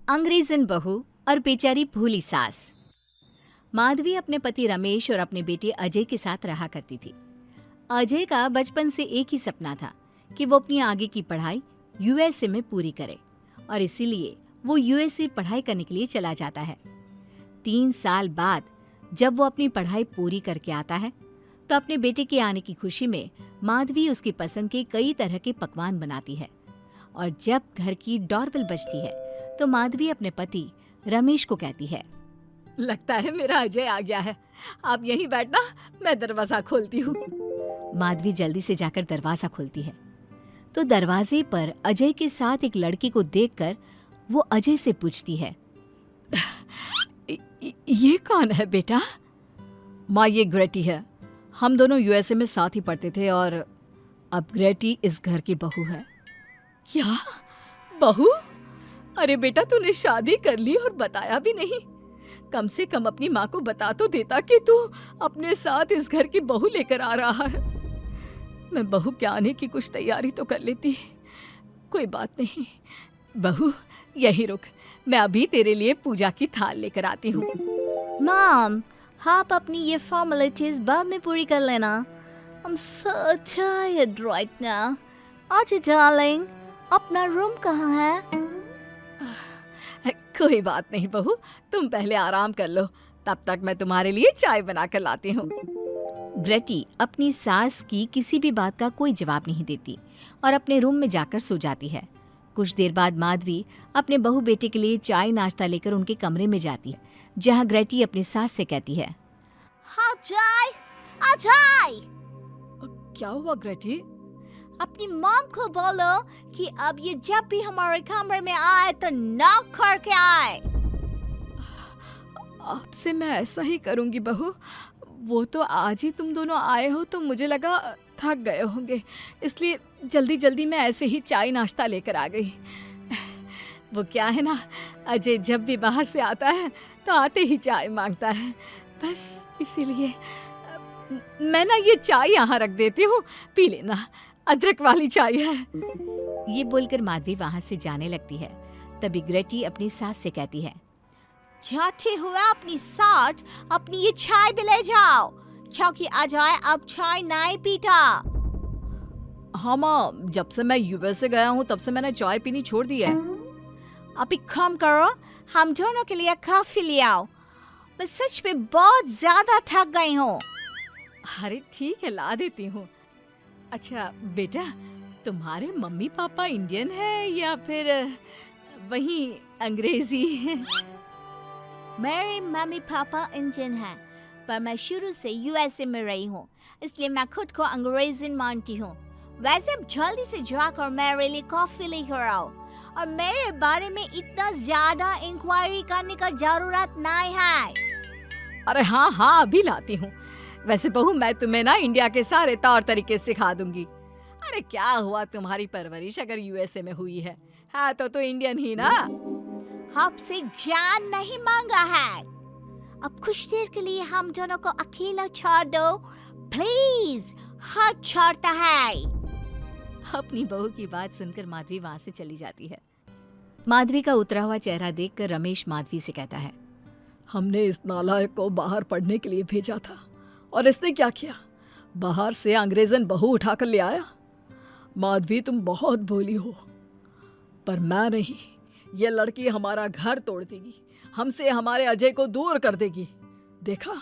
अंग्रेजन बहू और बेचारी भूली सास। माधवी अपने पति रमेश और अपने बेटे अजय के साथ रहा करती थी। अजय का बचपन से एक ही सपना था कि वो अपनी आगे की पढ़ाई यूएसए में पूरी करे और इसीलिए वो यूएसए पढ़ाई करने के लिए चला जाता है। 3 साल बाद जब वो अपनी पढ़ाई पूरी करके आता है तो अपने बेटे के आने की खुशी में माधवी उसकी पसंद के कई तरह के पकवान बनाती है और जब घर की डोरबेल बजती है तो माधवी अपने पति रमेश को कहती है, लगता है मेरा अजय आ गया है, आप यहीं बैठना, मैं दरवाजा खोलती हूँ। माधवी जल्दी से जाकर दरवाजा खोलती है तो दरवाजे पर अजय के साथ एक लड़की को देखकर वो अजय से पूछती है, ये कौन है बेटा? माँ, ये ग्रेटी है। हम दोनों यूएसए में साथ ही पढ़ते थे और अब ग्रेटी इस घर की बहू है। क्या बहू? अरे बेटा, तूने शादी कर ली और बताया भी नहीं। कम से कम अपनी माँ को बता तो देता कि तू अपने साथ इस घर की बहू लेकर आ रहा है। मैं बहू के आने की कुछ तैयारी तो कर लेती। कोई बात नहीं बहू, यही रुक, मैं अभी तेरे लिए पूजा की थाल लेकर आती हूँ। मॉम, आप अपनी ये फॉर्मेलिटीज बाद में पूरी कर लेना। I'm so tired right now. आजा डार्लिंग, अपना रूम कहाँ है? कोई बात नहीं बहू, तुम पहले आराम कर लो, तब तक मैं तुम्हारे लिए चाय बना कर लाती हूँ। ग्रेटी अपनी सास की किसी भी बात का कोई जवाब नहीं देती और अपने रूम में जाकर सो जाती है। कुछ देर बाद माधवी अपने बहू बेटे के लिए चाय नाश्ता लेकर उनके कमरे में जाती है, जहाँ ग्रेटी अपनी सास से कहती है, अजय, अजय! क्या हुआ ग्रेटी? अपनी मॉम को बोलो कि अब ये जब भी हमारे कमरे में आए तो नॉक करके आए। आपसे मैं ऐसा ही करूंगी बहू। वो तो आज ही तुम दोनों आए हो तो मुझे लगा थक गए होंगे, इसलिए जल्दी जल्दी मैं ऐसे ही चाय नाश्ता लेकर आ गई। वो क्या है ना, अजय जब भी बाहर से आता है तो आते ही चाय मांगता है, बस इसीलिए मैं ना ये चाय यहाँ रख देती हूँ, पी लेना, अदरक वाली चाय है। ये बोलकर माधवी वहाँ से जाने लगती है। तभी ग्रेटी अपनी सास से कहती है, जाते हुए अपनी साथ अपनी ये चाय भी ले जाओ, क्योंकि अजय अब चाय नहीं पीता। हाँ माँ, जब से मैं यूएसए गया हूँ तब से मैंने चाय पीनी छोड़ दी है। अब एक काम करो, हम दोनों के लिए कॉफी ले आओ, मैं सच में बहुत ज्यादा थक गई हूँ। अरे ठीक है, ला देती हूँ। अच्छा बेटा, तुम्हारे मम्मी पापा इंडियन है या फिर वही अंग्रेजी है? मेरे मम्मी पापा इंडियन हैं, पर मैं शुरू से यूएसए में रही हूँ, इसलिए मैं खुद को अंग्रेजन मानती हूँ। वैसे अब जल्दी से जाकर मेरे लिए कॉफी लेकर आओ और मेरे बारे में इतना ज्यादा इंक्वायरी करने का जरूरत नहीं है। अरे हाँ हाँ, अभी लाती हूँ। वैसे बहू, मैं तुम्हें ना इंडिया के सारे तौर तरीके सिखा दूंगी। अरे क्या हुआ, तुम्हारी परवरिश अगर यूएसए में हुई है तो इंडियन ही ना। आपसे ज्ञान नहीं मांगा है, अब कुछ देर के लिए हम दोनों को अकेला छोड़ दो प्लीज, हाथ छोड़ता है। अपनी बहू की बात सुनकर माधवी वहाँ से चली जाती है। माधवी का उतरा हुआ चेहरा देखकर रमेश माधवी से कहता है, हमने इस नालायक को बाहर पढ़ने के लिए भेजा था और इसने क्या किया, बाहर से अंग्रेजन बहू उठाकर ले आया। माधवी, तुम बहुत भोली हो, पर मैं नहीं। ये लड़की हमारा घर तोड़ देगी, हमसे हमारे अजय को दूर कर देगी। देखा,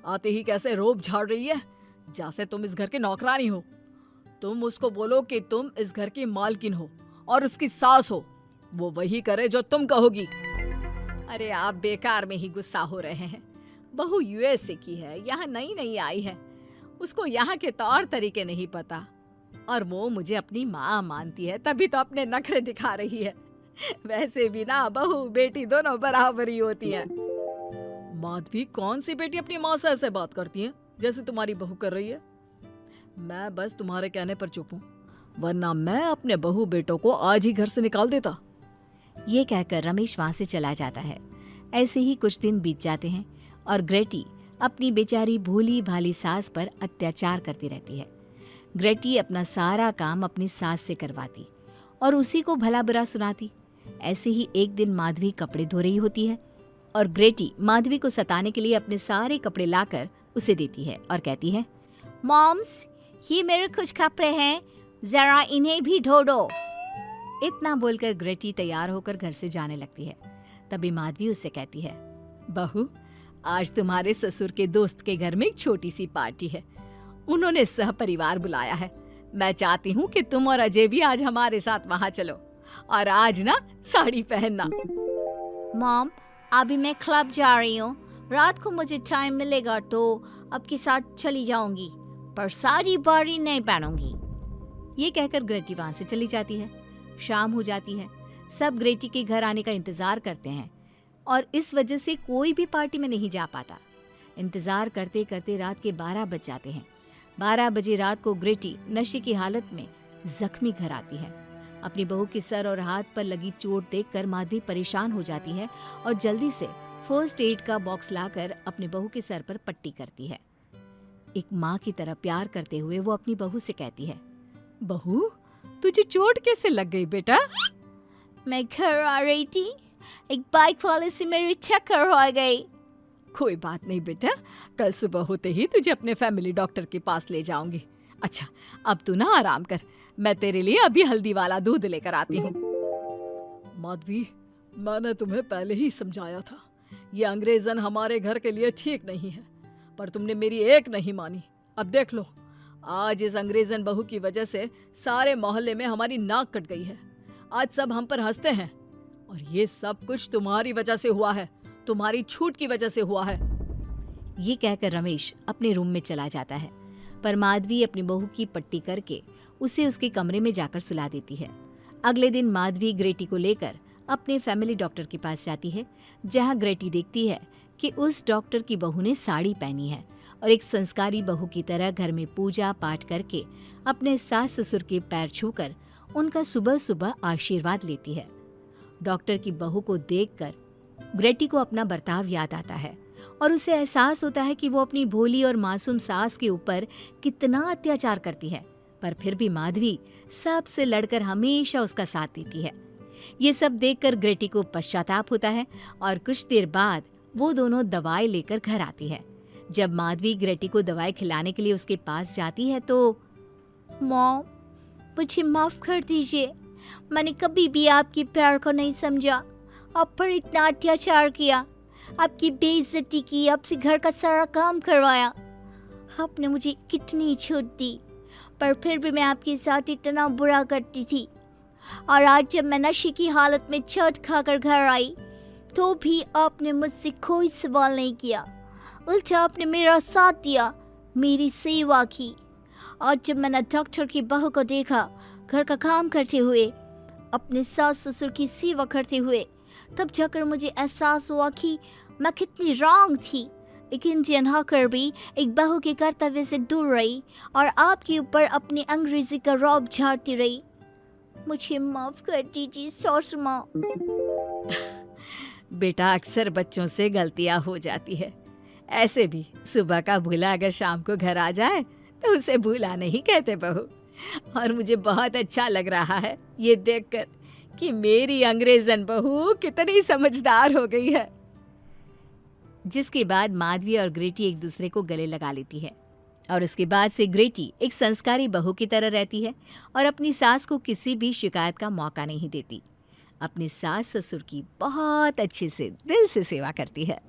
आते ही कैसे रोब झाड़ रही है, जैसे तुम इस घर की नौकरानी हो। तुम उसको बोलो कि तुम इस घर की मालकिन हो और उसकी सास हो, वो वही करे जो तुम कहोगी। अरे आप बेकार में ही गुस्सा हो रहे हैं। बहू यूएसए की है, यहाँ नई नई आई है, उसको यहाँ के तौर तरीके नहीं पता और वो मुझे अपनी माँ मानती है, तभी तो अपने नखरे दिखा रही है। वैसे भी ना बहू बेटी दोनों बराबर ही होती है। माधवी, कौन सी बेटी अपनी माँ से ऐसे बात करती है जैसे तुम्हारी बहू कर रही है? मैं बस तुम्हारे कहने पर चुप हूँ, वरना मैं अपने बहू बेटों को आज ही घर से निकाल देता। ये कहकर रमेश वहाँ से चला जाता है। ऐसे ही कुछ दिन बीत जाते हैं और ग्रेटी अपनी बेचारी भोली भाली सास पर अत्याचार करती रहती है। ग्रेटी अपना सारा काम अपनी सास से करवाती और उसी को भला बुरा सुनाती। ऐसे ही एक दिन माधवी कपड़े धो रही होती है और ग्रेटी माधवी को सताने के लिए अपने सारे कपड़े लाकर उसे देती है और कहती है, मॉम्स, ये मेरे कुछ कपड़े हैं, जरा इन्हें भी धो दो। इतना बोलकर ग्रेटी तैयार होकर घर से जाने लगती है। तभी माधवी उससे कहती है, बहू, आज तुम्हारे ससुर के दोस्त के घर में एक छोटी सी पार्टी है। उन्होंने सह परिवार बुलाया है। मैं चाहती हूँ कि तुम और अजय भी आज हमारे साथ वहाँ चलो और आज ना साड़ी पहनना। मॉम, अभी मैं क्लब जा रही हूँ, रात को मुझे टाइम मिलेगा तो आपके साथ चली जाऊंगी, पर साड़ी बारी नहीं पहनूंगी। ये कहकर ग्रेटी वहाँ से चली जाती है। शाम हो जाती है। सब ग्रेटी के घर आने का इंतजार करते हैं और इस वजह से कोई भी पार्टी में नहीं जा पाता। इंतजार करते करते रात के 12 बज जाते हैं। 12 बजे रात को ग्रेटी नशे की हालत में जख्मी घर आती है। अपनी बहू के सर और हाथ पर लगी चोट देखकर माधवी परेशान हो जाती है और जल्दी से फर्स्ट एड का बॉक्स लाकर अपनी बहू के सर पर पट्टी करती है। एक माँ की तरह प्यार करते हुए वो अपनी बहू से कहती है, बहू, तुझे चोट कैसे लग गई बेटा? मैं घर आ रही थी, एक बाइक वाले से मेरी टक्कर हो गई। कोई बात नहीं बेटा, कल सुबह होते ही तुझे अपने फैमिली डॉक्टर के पास ले जाऊंगी। अच्छा, अब तू ना आराम कर, मैं तेरे लिए अभी हल्दी वाला दूध लेकर आती हूँ। माधवी, मैंने तुम्हें पहले ही समझाया था, ये अंग्रेजन हमारे घर के लिए ठीक नहीं है, पर तुमने मेरी एक नहीं मानी। अब देख लो, आज इस अंग्रेजन बहू की वजह से सारे मोहल्ले में हमारी नाक कट गई है। आज सब हम पर हंसते हैं और ये सब कुछ तुम्हारी वजह से हुआ है, तुम्हारी छूट की वजह से हुआ है। ये कहकर रमेश अपने रूम में चला जाता है, पर माधवी अपनी बहू की पट्टी करके उसे उसके कमरे में जाकर सुला देती है। अगले दिन माधवी ग्रेटी को लेकर अपने फैमिली डॉक्टर के पास जाती है, जहां ग्रेटी देखती है कि उस डॉक्टर की बहू ने साड़ी पहनी है और एक संस्कारी बहू की तरह घर में पूजा पाठ करके अपने सास ससुर के पैर छूकर उनका सुबह सुबह आशीर्वाद लेती है। डॉक्टर की बहू को देखकर ग्रेटी को अपना बर्ताव याद आता है और उसे एहसास होता है कि वो अपनी भोली और मासूम सास के ऊपर कितना अत्याचार करती है, पर फिर भी माधवी सबसे लड़कर हमेशा उसका साथ देती है। ये सब देखकर ग्रेटी को पश्चाताप होता है और कुछ देर बाद वो दोनों दवाई लेकर घर आती है। जब माधवी ग्रेटी को दवाई खिलाने के लिए उसके पास जाती है तो मॉम, मुझे माफ कर दीजिए, मैंने कभी भी आपके प्यार को नहीं समझा, आप पर इतना अत्याचार किया, आपकी बेइज्जती की, आपसे घर का सारा काम करवाया। आपने मुझे कितनी छूट दी, पर फिर भी मैं आपके साथ इतना बुरा करती थी। और आज जब मैं नशे की हालत में चोट खाकर घर आई तो भी आपने मुझसे कोई सवाल नहीं किया, उल्टा आपने मेरा साथ दिया, मेरी सेवा की। आज जब मैंने डॉक्टर की बहू को देखा घर का काम करते हुए, अपने सास ससुर की सेवा करते हुए, तब जाकर मुझे एहसास हुआ कि मैं कितनी रॉन्ग थी। एक इंडियन होकर भी एक बहू के कर्तव्य से दूर रही और आपके ऊपर अपनी अंग्रेजी का रौब झाड़ती रही। मुझे माफ कर दीजिए सासू माँ। बेटा, अक्सर बच्चों से गलतियां हो जाती है। ऐसे भी सुबह का भूला अगर शाम को घर आ जाए तो उसे भूला नहीं कहते बहू। और मुझे बहुत अच्छा लग रहा है ये देखकर कि मेरी अंग्रेजन बहू कितनी समझदार हो गई है। जिसके बाद माधवी और ग्रेटी एक दूसरे को गले लगा लेती है और उसके बाद से ग्रेटी एक संस्कारी बहू की तरह रहती है और अपनी सास को किसी भी शिकायत का मौका नहीं देती। अपनी सास ससुर की बहुत अच्छे से दिल से सेवा करती है।